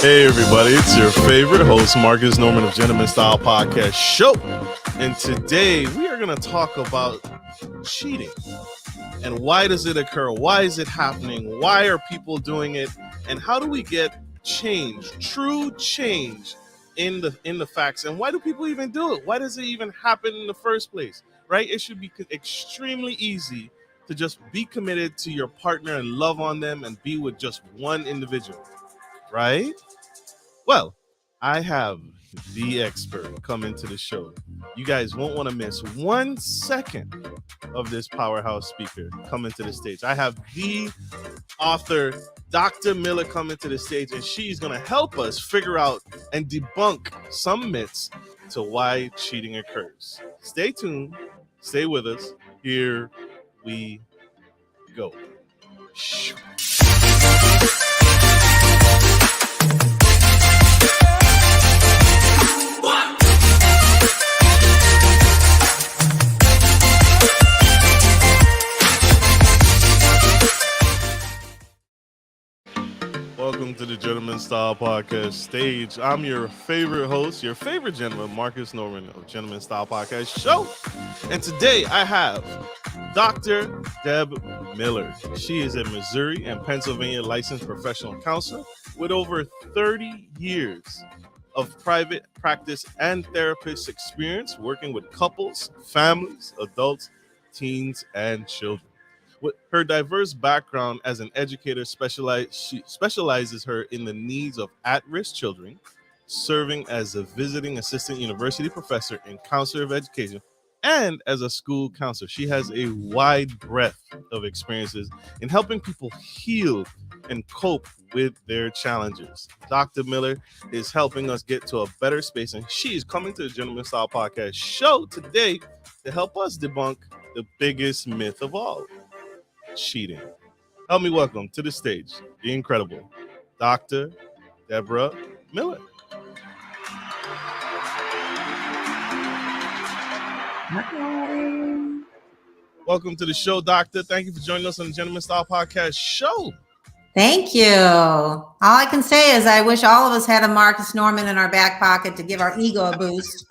Hey everybody, it's your favorite host, Marcus Norman of Gentleman Style Podcast Show. And today we are going to talk about cheating. And why does it occur? Why is it happening? Why are people doing it? And how do we get change, true change in the facts? And why do people even do it? Why does it even happen in the first place? Right? It should be extremely easy to just be committed to your partner and love on them and be with just one individual. Right? Well, I have the expert come into the show. You guys won't want to miss 1 second of this powerhouse speaker coming to the stage. I have the author, Dr. Miller, coming to the stage, and she's going to help us figure out and debunk some myths to why cheating occurs. Stay tuned. Stay with us. Here we go. Welcome to the Gentleman Style Podcast stage. I'm your favorite host, your favorite gentleman, Marcus Norman of Gentleman Style Podcast Show. And today I have Dr. Deb Miller. She is a Missouri and Pennsylvania licensed professional counselor with over 30 years of private practice and therapist experience working with couples, families, adults, teens, and children. With her diverse background as an educator, she specializes her in the needs of at-risk children, serving as a visiting assistant university professor and counselor of education, and as a school counselor. She has a wide breadth of experiences in helping people heal and cope with their challenges. Dr. Miller is helping us get to a better space, and she's coming to the Gentleman Style Podcast Show today to help us debunk the biggest myth of all: cheating. Help me welcome to the stage the incredible Dr. Deborah Miller. Hi. Welcome to the show, Doctor. Thank you for joining us on the Gentleman Style Podcast Show. Thank you. All I can say is I wish all of us had a Marcus Norman in our back pocket to give our ego a boost.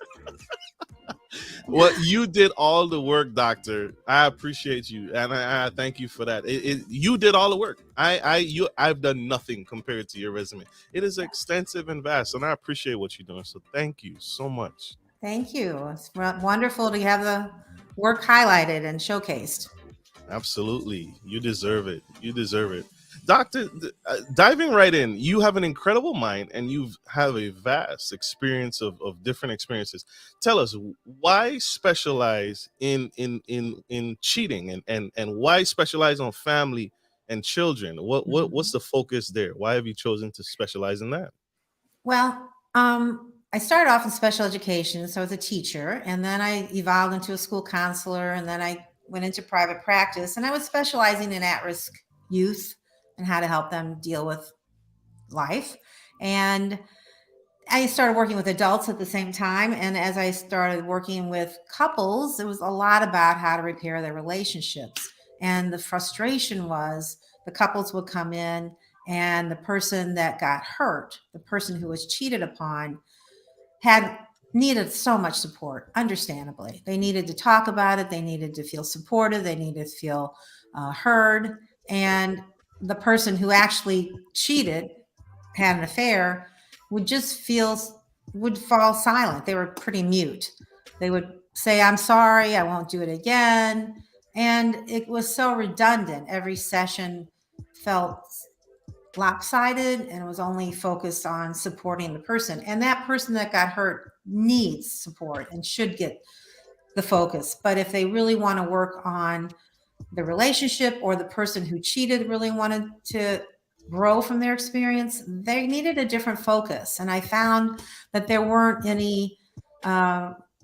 Well, you did all the work, Doctor. I appreciate you, and I thank you for that. You did all the work. I've done nothing compared to your resume. It is extensive and vast, and I appreciate what you're doing. So thank you so much. Thank you. It's wonderful to have the work highlighted and showcased. Absolutely. You deserve it. You deserve it. Doctor, diving right in, you have an incredible mind and you have a vast experience of different experiences. Tell us, why specialize in cheating and why specialize on family and children? What's the focus there? Why have you chosen to specialize in that? Well, I started off in special education, so I was a teacher, and then I evolved into a school counselor, and then I went into private practice, and I was specializing in at-risk youth and how to help them deal with life. And I started working with adults at the same time. And as I started working with couples, it was a lot about how to repair their relationships. And the frustration was the couples would come in and the person that got hurt, the person who was cheated upon, had needed so much support, understandably. They needed to talk about it. They needed to feel supported. They needed to feel heard. And the person who actually cheated, had an affair, would fall silent. They were pretty mute. They would say, "I'm sorry, I won't do it again." And it was so redundant. Every session felt lopsided and was only focused on supporting the person. And that person that got hurt needs support and should get the focus. But if they really want to work on the relationship, or the person who cheated really wanted to grow from their experience, they needed a different focus. And I found that there weren't any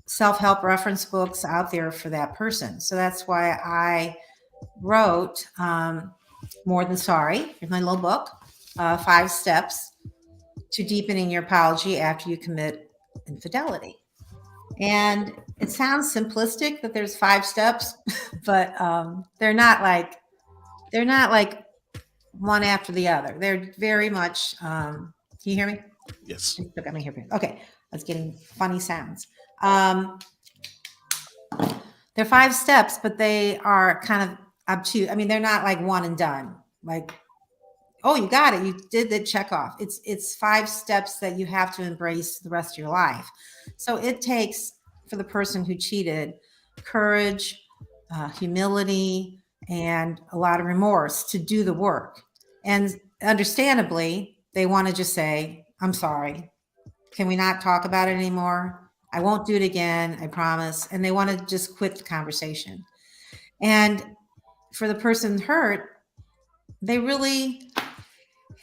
self-help reference books out there for that person. So that's why I wrote More Than Sorry, in my little book, 5 Steps to Deepening Your Apology After You Commit Infidelity. And it sounds simplistic that there's 5 steps, but they're not like one after the other. They're very much Can you hear me? Yes. Look at me here. Okay, I was getting funny sounds. Um, they're 5 steps, but they are kind of obtuse. I mean, they're not like one and done. Like, oh, you got it. You did the check off. It's 5 steps that you have to embrace the rest of your life. So it takes, for the person who cheated, courage, humility, and a lot of remorse to do the work. And understandably, they want to just say, "I'm sorry. Can we not talk about it anymore? I won't do it again. I promise." And they want to just quit the conversation. And for the person hurt, they really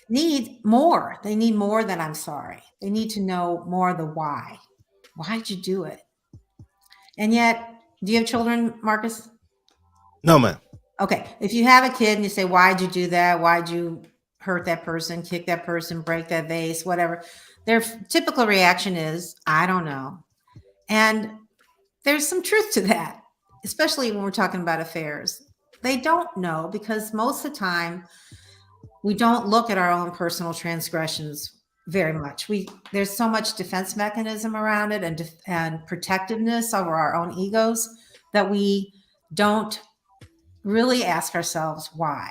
need more. They need more than "I'm sorry." They need to know more the why. Why did you do it? And yet, do you have children, Marcus? No, man. Okay. If you have a kid and you say, "Why'd you do that? Why'd you hurt that person, kick that person, break that vase, whatever?" Their typical reaction is, "I don't know." And there's some truth to that, especially when we're talking about affairs. They don't know because most of the time we don't look at our own personal transgressions very much. There's so much defense mechanism around it and protectiveness over our own egos that we don't really ask ourselves why.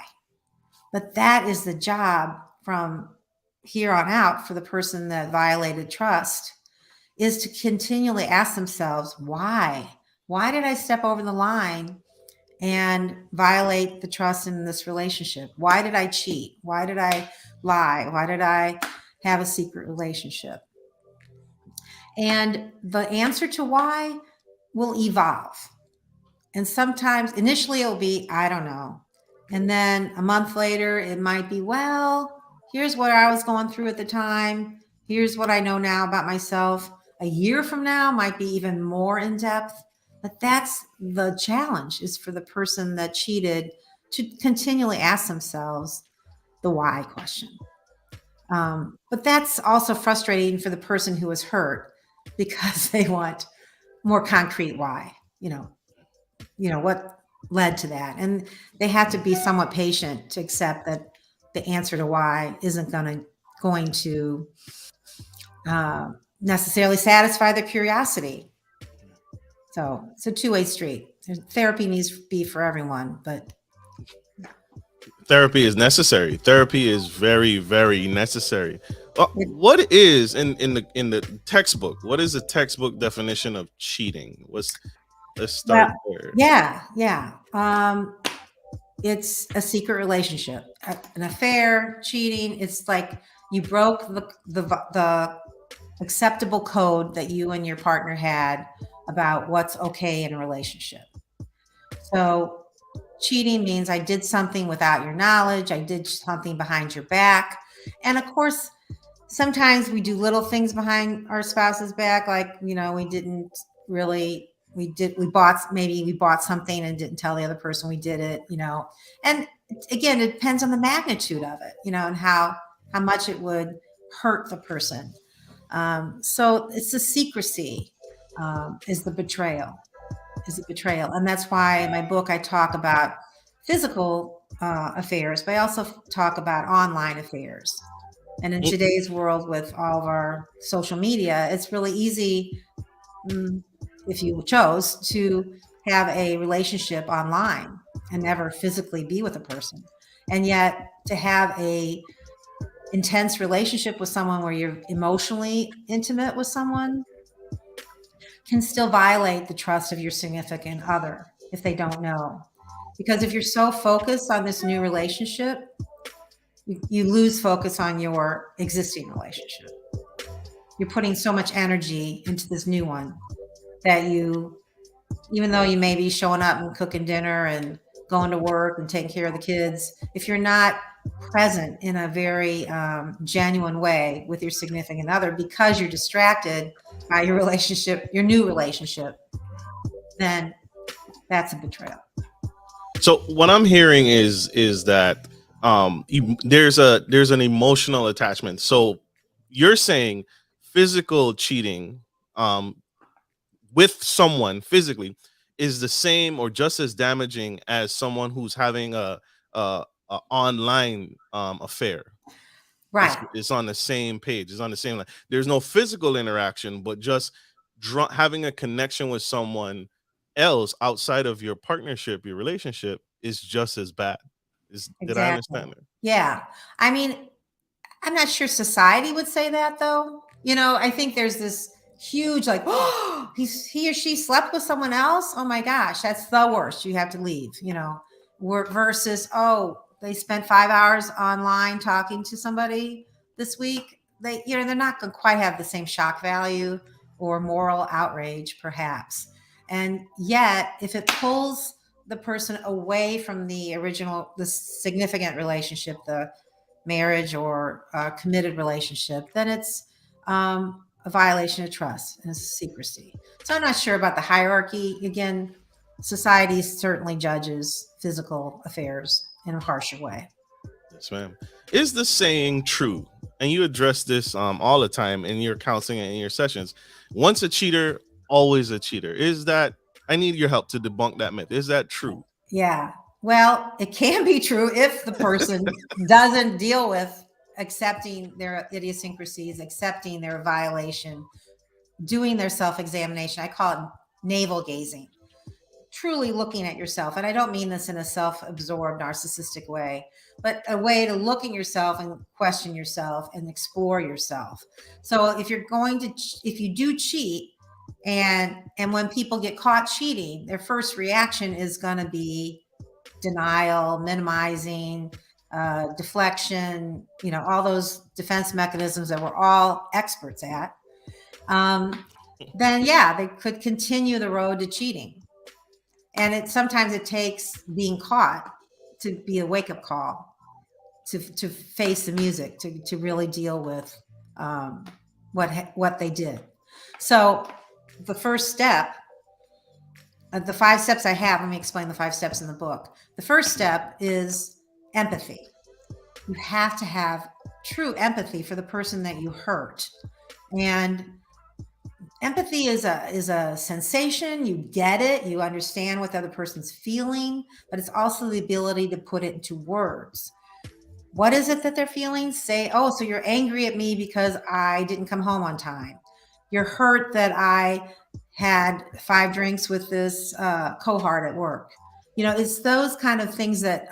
But that is the job from here on out for the person that violated trust, is to continually ask themselves why. Why did I step over the line and violate the trust in this relationship? Why did I cheat? Why did I lie? Why did I have a secret relationship? And the answer to why will evolve. And sometimes initially it'll be, "I don't know." And then a month later, it might be, "Well, here's what I was going through at the time. Here's what I know now about myself." A year from now might be even more in depth. But that's the challenge, is for the person that cheated to continually ask themselves the why question. But that's also frustrating for the person who was hurt because they want more concrete why, what led to that. And they have to be somewhat patient to accept that the answer to why isn't going to necessarily satisfy their curiosity. So it's a two-way street. Therapy needs to be for everyone, but Therapy is necessary. Therapy is very, very necessary. it, What is in the textbook? What is the textbook definition of cheating? Let's start well, there. yeah. It's a secret relationship, an affair, cheating. It's like you broke the acceptable code that you and your partner had about what's okay in a relationship. So cheating means I did something without your knowledge. I did something behind your back. And of course, sometimes we do little things behind our spouse's back, like, we didn't really, we bought something and didn't tell the other person we did it, and again, it depends on the magnitude of it, and how much it would hurt the person. So it's the secrecy, is the betrayal, and that's why in my book I talk about physical affairs, but I also talk about online affairs. And in today's world, with all of our social media, it's really easy, if you chose to have a relationship online and never physically be with a person. And yet to have a intense relationship with someone where you're emotionally intimate with someone can still violate the trust of your significant other if they don't know. Because if you're so focused on this new relationship, you lose focus on your existing relationship. You're putting so much energy into this new one that even though you may be showing up and cooking dinner and going to work and taking care of the kids, if you're not present in a very genuine way with your significant other because you're distracted by your relationship, your new relationship, then that's a betrayal. So what I'm hearing is that there's an emotional attachment. So you're saying physical cheating um, with someone physically is the same or just as damaging as someone who's having a online affair. Right. It's on the same page. It's on the same line. There's no physical interaction, but just having a connection with someone else outside of your partnership, your relationship, is just as bad. Did I Exactly. understand it? Yeah. I mean, I'm not sure society would say that though. I think there's this huge like, oh, he or she slept with someone else. Oh my gosh, that's the worst. You have to leave. Versus, oh, they spent 5 hours online talking to somebody this week. They're not going to quite have the same shock value or moral outrage, perhaps. And yet, if it pulls the person away from the significant relationship, the marriage or a committed relationship, then it's a violation of trust and secrecy. So I'm not sure about the hierarchy. Again, society certainly judges physical affairs in a harsher way. Yes, ma'am. Is the saying true? And you address this all the time in your counseling and in your sessions. Once a cheater, always a cheater. I need your help to debunk that myth. Is that true? Yeah. Well, it can be true if the person doesn't deal with accepting their idiosyncrasies, accepting their violation, doing their self-examination. I call it navel gazing, truly looking at yourself. And I don't mean this in a self-absorbed narcissistic way, but a way to look at yourself and question yourself and explore yourself. So if you do cheat, and when people get caught cheating, their first reaction is going to be denial, minimizing, deflection, all those defense mechanisms that we're all experts at. Then yeah, they could continue the road to cheating. And sometimes it takes being caught to be a wake-up call, to face the music, to really deal with what they did. So the first step, the 5 steps I have, let me explain the 5 steps in the book. The first step is empathy. You have to have true empathy for the person that you hurt. And empathy is a sensation. You get it. You understand what the other person's feeling, but it's also the ability to put it into words. What is it that they're feeling? Say, oh, so you're angry at me because I didn't come home on time. You're hurt that I had 5 drinks with this cohort at work. It's those kind of things that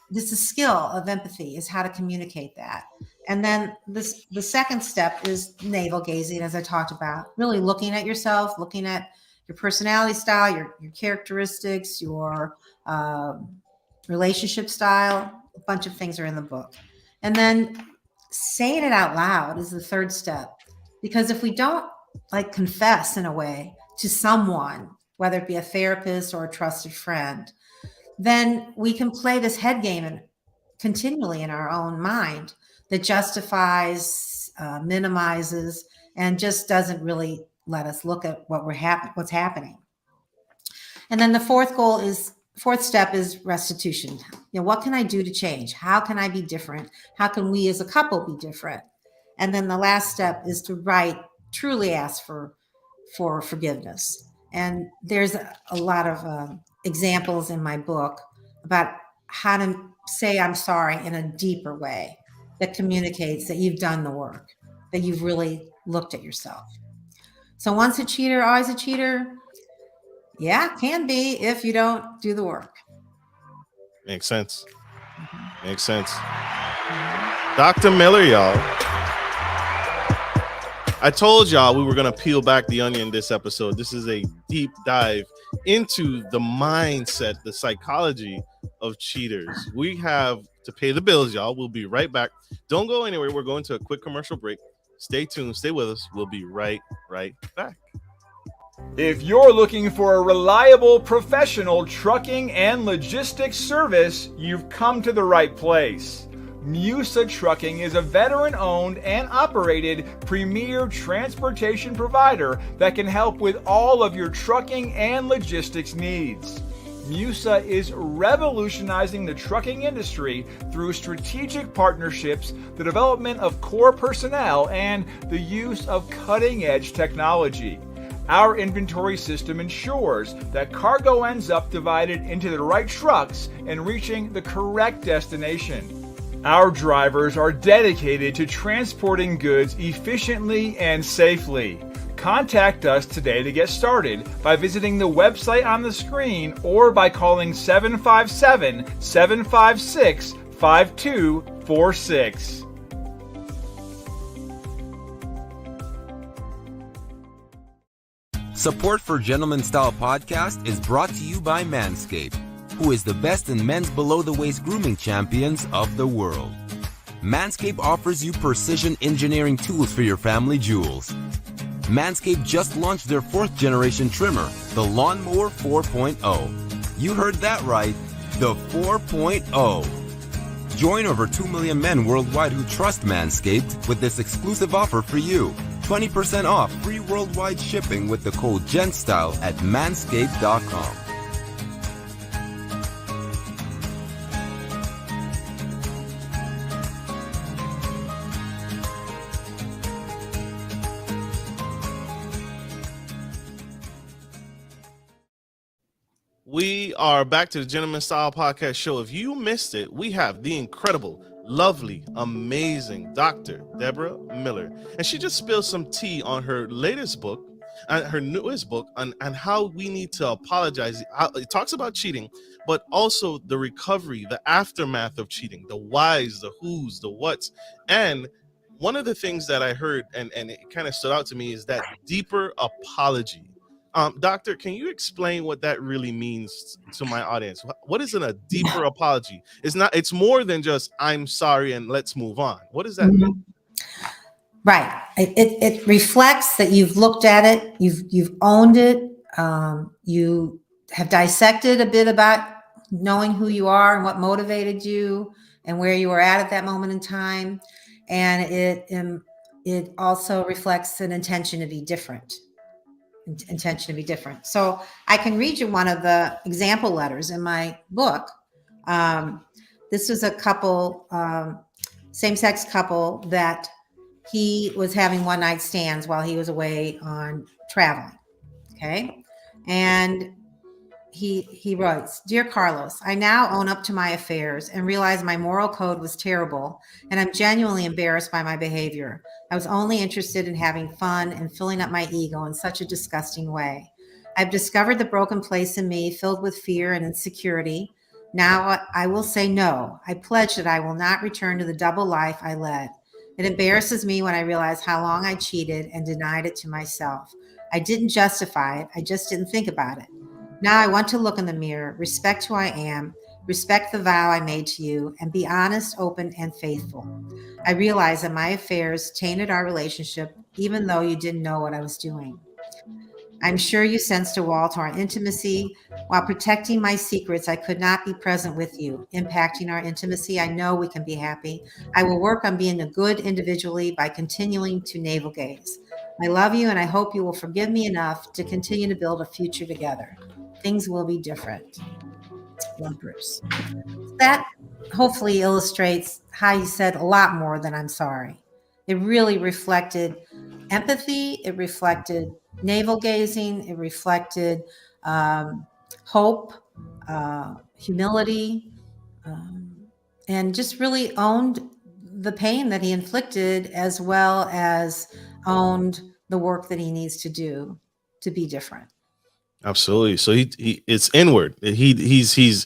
this is a skill of empathy, is how to communicate that. And then the second step is navel gazing, as I talked about, really looking at yourself, looking at your personality style, your characteristics, your relationship style. A bunch of things are in the book. And then saying it out loud is the third step. Because if we don't confess in a way to someone, whether it be a therapist or a trusted friend, then we can play this head game and continually in our own mind that justifies, minimizes, and just doesn't really let us look at what's happening. And then the fourth step is restitution. What can I do to change? How can I be different? How can we as a couple be different? And then the last step is to truly ask for forgiveness. And there's a lot of examples in my book about how to say I'm sorry in a deeper way that communicates that you've done the work, that you've really looked at yourself. So once a cheater, always a cheater. Yeah, can be if you don't do the work. Makes sense. Makes sense. Dr. Miller, y'all. I told y'all we were going to peel back the onion this episode. This is a deep dive into the mindset, the psychology of cheaters. We have to pay the bills, y'all. We'll be right back. Don't go anywhere. We're going to a quick commercial break. Stay tuned. Stay with us. We'll be right back. If you're looking for a reliable professional trucking and logistics service, you've come to the right place. Musa Trucking is a veteran-owned and operated premier transportation provider that can help with all of your trucking and logistics needs. Musa is revolutionizing the trucking industry through strategic partnerships, the development of core personnel, and the use of cutting-edge technology. Our inventory system ensures that cargo ends up divided into the right trucks and reaching the correct destination. Our drivers are dedicated to transporting goods efficiently and safely. Contact us today to get started by visiting the website on the screen or by calling 757-756-5246. Support for Gentleman Style Podcast is brought to you by Manscape, who is the best in men's below-the-waist grooming champions of the world. Manscape offers you precision engineering tools for your family jewels. Manscaped just launched their 4th generation trimmer, the Lawnmower 4.0. You heard that right, the 4.0. Join over 2 million men worldwide who trust Manscaped with this exclusive offer for you. 20% off free worldwide shipping with the code GENTSTYLE at manscaped.com. We are back to the Gentleman Style Podcast show. If you missed it, we have the incredible, lovely, amazing Dr. Deborah Miller. And she just spilled some tea on her latest book, her newest book, on how we need to apologize. It talks about cheating, but also the recovery, the aftermath of cheating, the whys, the whos, the whats. And one of the things that I heard, and it kind of stood out to me, is that deeper apology. Doctor, can you explain what that really means to my audience? What is a deeper apology? It's more than just I'm sorry and let's move on. What does that mean? Right. It reflects that you've looked at it, you've owned it, you have dissected a bit about knowing who you are and what motivated you and where you were at that moment in time. And it also reflects an intention to be different. So I can read you one of the example letters in my book. This was a couple, same-sex couple, that he was having one-night stands while he was away on traveling. Okay. And he writes, "Dear Carlos, I now own up to my affairs and realize my moral code was terrible, and I'm genuinely embarrassed by my behavior. I was only interested in having fun and filling up my ego in such a disgusting way. I've discovered the broken place in me filled with fear and insecurity. Now I will say no. I pledge that I will not return to the double life I led. It embarrasses me when I realize how long I cheated and denied it to myself. I didn't justify it. I just didn't think about it. Now I want to look in the mirror, respect who I am, respect the vow I made to you, and be honest, open, and faithful. I realize that my affairs tainted our relationship, even though you didn't know what I was doing. I'm sure you sensed a wall to our intimacy. While protecting my secrets, I could not be present with you, impacting our intimacy. I know we can be happy. I will work on being a good individually by continuing to navel gaze. I love you, and I hope you will forgive me enough to continue to build a future together. Things will be different. Love, Bruce." That hopefully illustrates how he said a lot more than I'm sorry. It really reflected empathy. It reflected navel gazing. It reflected hope, humility, and just really owned the pain that he inflicted, as well as owned the work that he needs to do to be different. Absolutely. So he it's inward. He's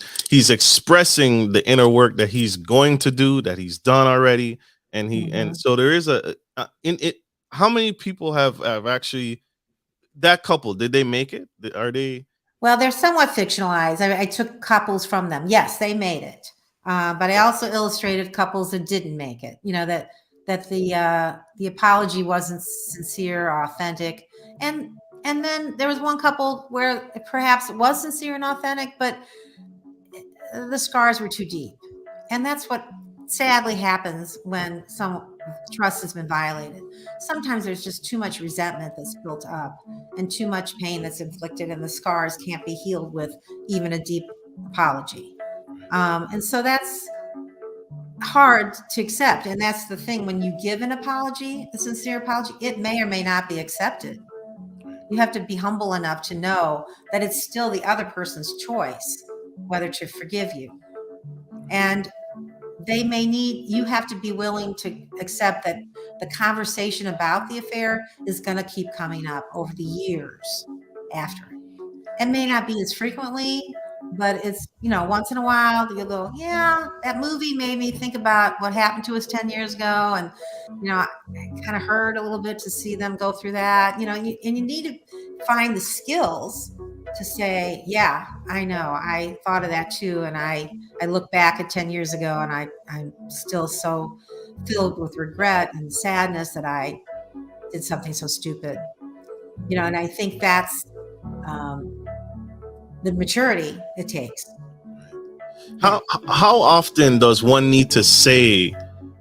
expressing the inner work that he's going to do, that he's done already, and and so there is in it. How many people have actually, that couple, did they make it? Are they? Well, they're somewhat fictionalized. I took couples from them. Yes, they made it, but I also illustrated couples that didn't make it. You know, that the apology wasn't sincere or authentic, and then there was one couple where perhaps it was sincere and authentic, but the scars were too deep. And that's what sadly happens when some trust has been violated. Sometimes there's just too much resentment that's built up and too much pain that's inflicted, and the scars can't be healed with even a deep apology. And so that's hard to accept. And that's the thing. When you give an apology, a sincere apology, it may or may not be accepted. You have to be humble enough to know that it's still the other person's choice whether to forgive you. And you have to be willing to accept that the conversation about the affair is going to keep coming up over the years after. It may not be as frequently, but it's, once in a while you'll go, yeah, that movie made me think about what happened to us 10 years ago. And, I kind of hurt a little bit to see them go through that, and you need to find the skills to say, yeah, I know, I thought of that too. And I look back at 10 years ago and I'm still so filled with regret and sadness that I did something so stupid, and I think that's, the maturity it takes. How often does one need to say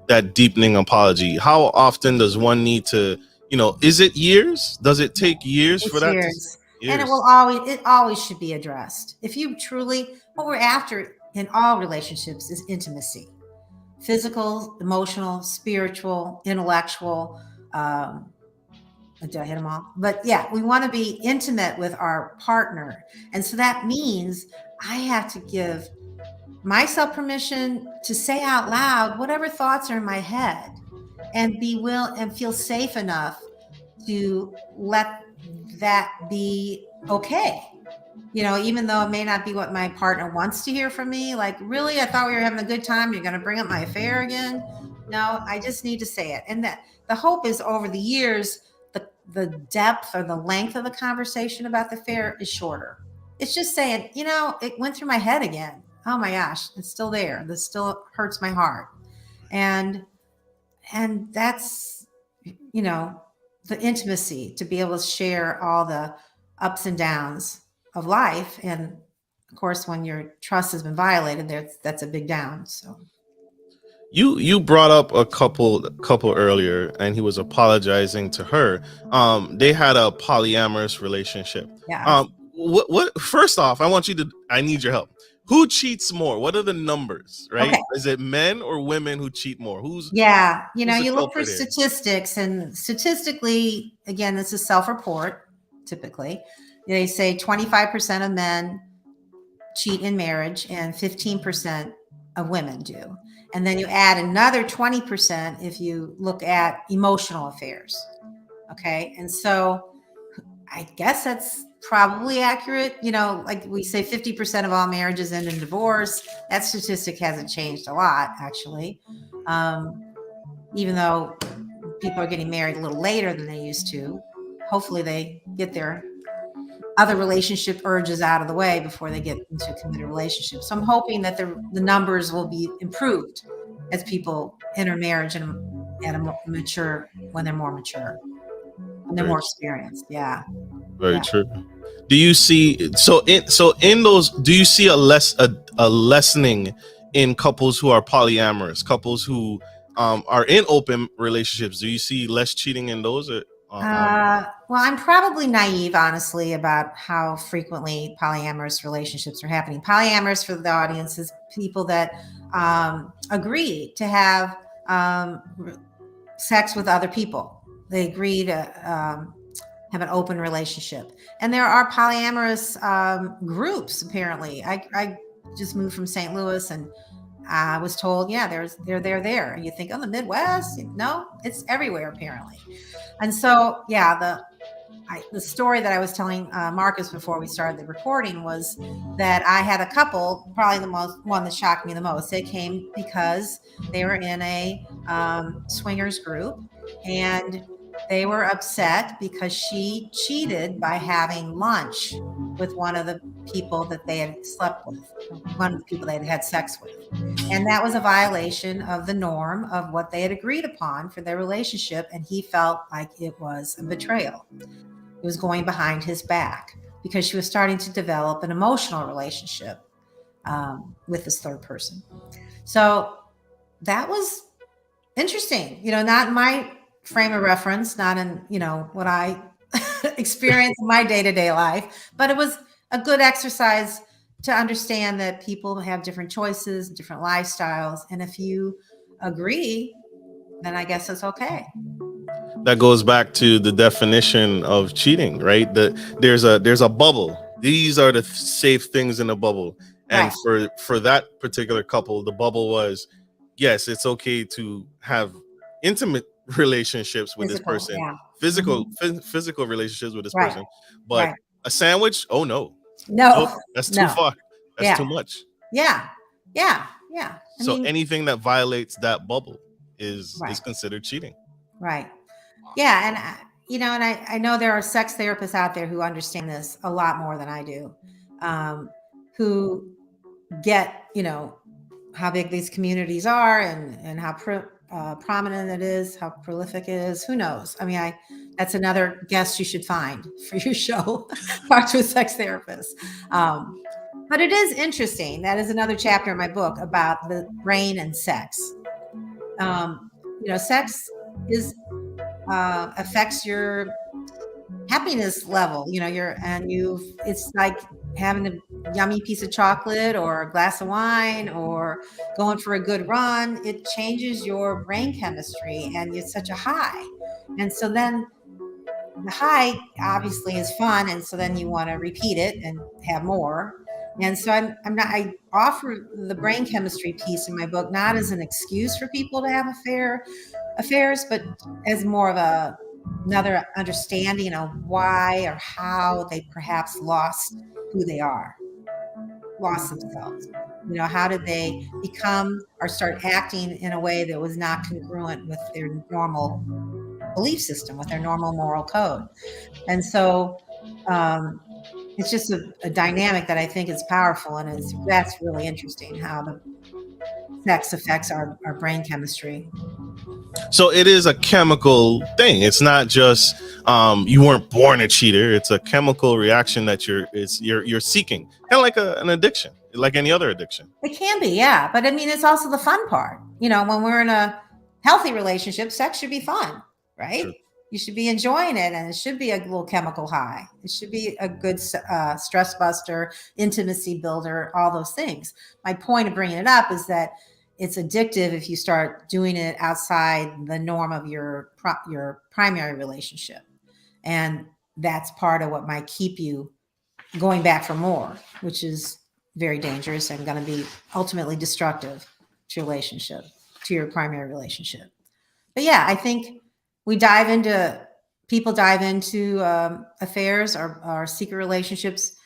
that deepening apology? How often does one need to, is it years? Does it take years for that? Years. And it always should be addressed. If you truly, what we're after in all relationships is intimacy, physical, emotional, spiritual, intellectual, did I hit them all? But yeah, we want to be intimate with our partner. And so that means I have to give myself permission to say out loud whatever thoughts are in my head and feel safe enough to let that be okay. Even though it may not be what my partner wants to hear from me, like, really, I thought we were having a good time. You're going to bring up my affair again? No, I just need to say it. And that the hope is over the years, the depth or the length of the conversation about the affair is shorter. It's just saying, it went through my head again. Oh my gosh, it's still there. This still hurts my heart. And that's, the intimacy to be able to share all the ups and downs of life. And of course, when your trust has been violated, that's a big down. So you brought up a couple earlier, and he was apologizing to her. They had a polyamorous relationship. Yeah. What first off, I need your help. Who cheats more? What are the numbers, right? Okay. Is it men or women who cheat more? You look for statistics, and statistically, again, this is self-report. Typically, they say 25% of men cheat in marriage and 15% of women do. And then you add another 20% if you look at emotional affairs. Okay. And so I guess that's probably accurate. Like we say 50% of all marriages end in divorce. That statistic hasn't changed a lot, actually. Even though people are getting married a little later than they used to. Hopefully they get their other relationship urges out of the way before they get into a committed relationship. So I'm hoping that the numbers will be improved as people enter marriage when they're more mature, when they're more experienced. Yeah. Very true. Do you see in those? Do you see a lessening in couples who are polyamorous, couples who are in open relationships? Do you see less cheating in those? Well, I'm probably naive, honestly, about how frequently polyamorous relationships are happening. Polyamorous, for the audience, is people that agree to have sex with other people. They agree to have an open relationship. And there are polyamorous groups, apparently. I just moved from St. Louis, and I was told, yeah, they're there. And you think, oh, the Midwest? No, it's everywhere, apparently. And so, yeah, the story that I was telling Marcus before we started the recording was that I had a couple, probably the one that shocked me the most. They came because they were in a swingers group, and they were upset because she cheated by having lunch with one of the people that they had slept with, one of the people they had had sex with. And that was a violation of the norm of what they had agreed upon for their relationship. And he felt like it was a betrayal. It was going behind his back because she was starting to develop an emotional relationship with this third person. So that was interesting, not in my frame of reference, not in, what I experience in my day-to-day life, but it was a good exercise to understand that people have different choices, different lifestyles. And if you agree, then I guess it's okay. That goes back to the definition of cheating, right? There's a bubble. These are the safe things in the bubble. And right. for that particular couple, the bubble was yes, it's okay to have intimate relationships with this Physical, person, yeah. physical Mhm. physical relationships with this Right, person, but right. a sandwich, oh no, nope, No, that's too no. far, that's too Yeah, much. yeah, yeah, yeah. I So mean, anything that violates that bubble is right, considered cheating. right. Yeah, and I know there are sex therapists out there who understand this a lot more than I do, um, who get how big these communities are and how prominent it is, how prolific it is. Who knows? I mean, that's another guest you should find for your show. Talk to a sex therapist. But it is interesting. That is another chapter in my book about the brain and sex. Sex is affects your happiness level. It's like having a yummy piece of chocolate or a glass of wine or going for a good run. It changes your brain chemistry and it's such a high. And so then the high obviously is fun. And so then you want to repeat it and have more. And so I offer the brain chemistry piece in my book, not as an excuse for people to have affairs, but as more of another understanding of why or how they perhaps lost who they are, lost themselves. How did they become or start acting in a way that was not congruent with their normal belief system, with their normal moral code? And so it's just a dynamic that I think is powerful, and that's really interesting how the sex affects our brain chemistry. So it is a chemical thing. It's not just you weren't born a cheater. It's a chemical reaction that you're seeking, kind of like an addiction, like any other addiction. It can be, yeah. But I mean, it's also the fun part. When we're in a healthy relationship, sex should be fun, right? True. You should be enjoying it, and it should be a little chemical high. It should be a good stress buster, intimacy builder, all those things. My point of bringing it up is that it's addictive if you start doing it outside the norm of your primary relationship. And that's part of what might keep you going back for more, which is very dangerous and going to be ultimately destructive to your relationship, to your primary relationship. But yeah, I think people dive into affairs or secret relationships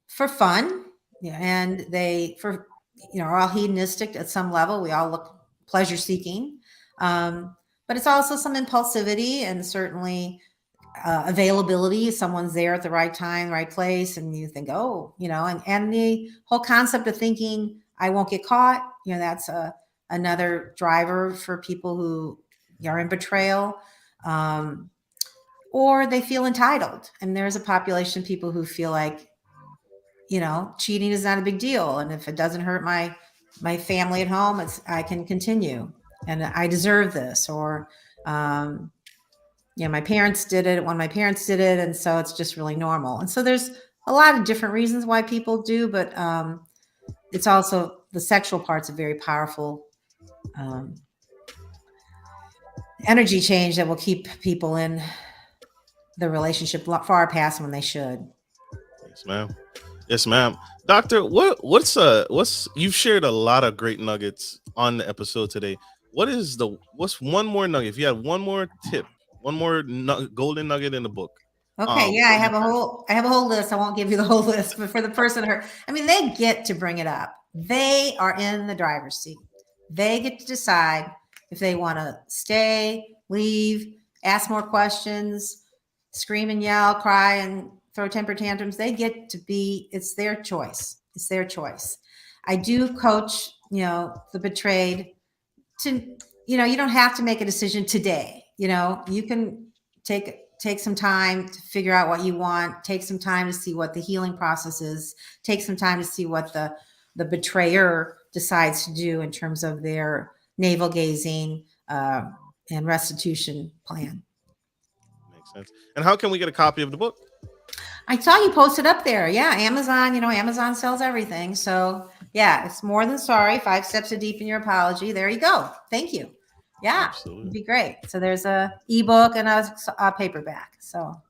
for fun. Yeah, and they are all hedonistic at some level. We all look pleasure seeking, but it's also some impulsivity and certainly availability. Someone's there at the right time, right place, and you think, and the whole concept of thinking I won't get caught. That's another driver for people who are in betrayal, or they feel entitled. And there's a population of people who feel like, cheating is not a big deal, and if it doesn't hurt my family at home, I can continue, and I deserve this, or my parents did it when my parents did it, and so it's just really normal. And so there's a lot of different reasons why people do, but it's also the sexual part's a very powerful energy change that will keep people in the relationship far past when they should. Yes, ma'am. Yes, ma'am. Doctor, what's you've shared a lot of great nuggets on the episode today. What's one more nugget? If you had one more tip, one more golden nugget in the book. Okay, yeah, I have a whole list. I won't give you the whole list, but for the person they get to bring it up. They are in the driver's seat. They get to decide if they want to stay, leave, ask more questions, scream and yell, cry and throw temper tantrums. They get to it's their choice. It's their choice. I do coach, the betrayed to, you don't have to make a decision today. You can take some time to figure out what you want, take some time to see what the healing process is, take some time to see what the betrayer decides to do in terms of their navel gazing and restitution plan. Makes sense. And how can we get a copy of the book? I saw you posted up there. Yeah, Amazon, Amazon sells everything. So yeah, it's More Than Sorry, 5 Steps to Deepen Your Apology. There you go. Thank you. Yeah, absolutely. It'd be great. So there's a ebook and a paperback. So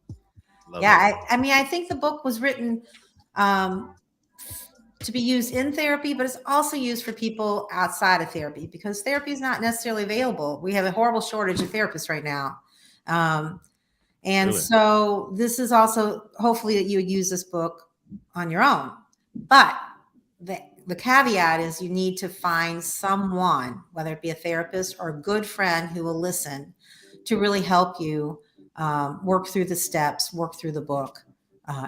Love yeah, I mean, I think the book was written to be used in therapy, but it's also used for people outside of therapy because therapy is not necessarily available. We have a horrible shortage of therapists right now. And Really? so this is also hopefully that you would use this book on your own. But the caveat is you need to find someone, whether it be a therapist or a good friend who will listen to really help you work through the steps, work through the book,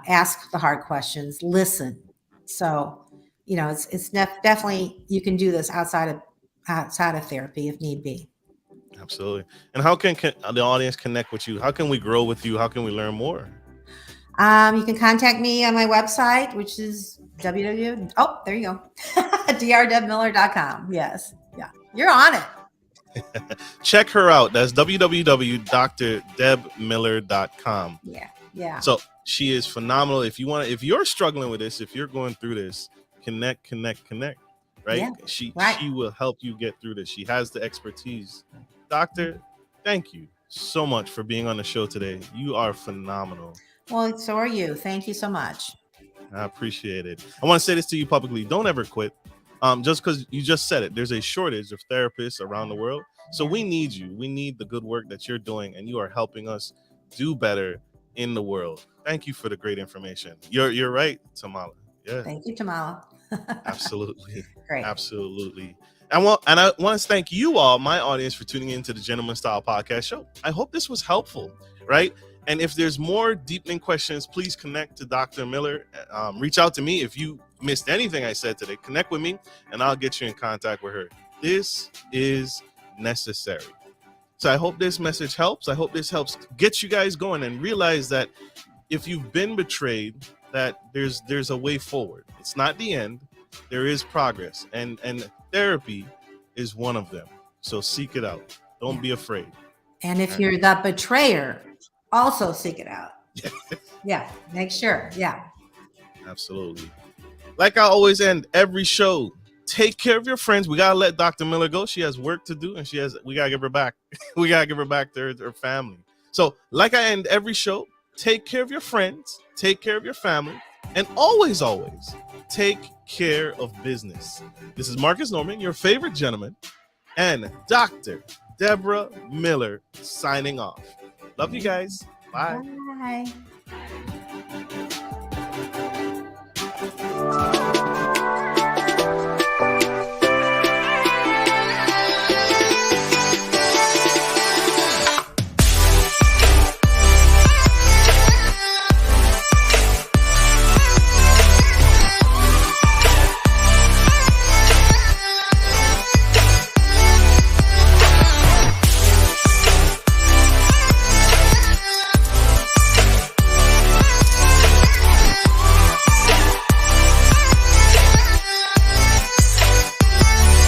ask the hard questions, listen. So, it's definitely, you can do this outside of therapy if need be. Absolutely. And how can the audience connect with you? How can we grow with you? How can we learn more? You can contact me on my website, which is oh, there you go. drdebmiller.com. Yes. Yeah. You're on it. Check her out. That's www.drdebmiller.com. Yeah. Yeah. So she is phenomenal. If you're struggling with this, if you're going through this, connect. Right? Yeah, She right. will help you get through this. She has the expertise. Doctor, thank you so much for being on the show today. You are phenomenal. Well, so are you. Thank you so much. I appreciate it. I want to say this to you publicly. Don't ever quit. Just because you just said it, there's a shortage of therapists around the world. So we need you. We need the good work that you're doing, and you are helping us do better in the world. Thank you for the great information. You're right, Tamala. Yeah. Thank you, Tamala. Absolutely. Great. Absolutely. I want to thank you all, my audience, for tuning into the Gentleman Style Podcast Show. I hope this was helpful, right? And if there's more deepening questions, please connect to Dr. Miller. Reach out to me if you missed anything I said today. Connect with me, and I'll get you in contact with her. This is necessary. So I hope this message helps. I hope this helps get you guys going and realize that if you've been betrayed, that there's a way forward. It's not the end. There is progress, and therapy is one of them. So seek it out. Don't be afraid. And if you're the betrayer, also seek it out. Yeah, make sure. Yeah. Absolutely. Like I always end every show, take care of your friends. We gotta let Dr. Miller go. She has work to do, and we gotta give her back. We gotta give her back to her family. So, like I end every show, take care of your friends, take care of your family, and always take care of business. This is Marcus Norman, your favorite gentleman, and Dr. Deborah Miller signing off. Love you guys. Bye. Bye.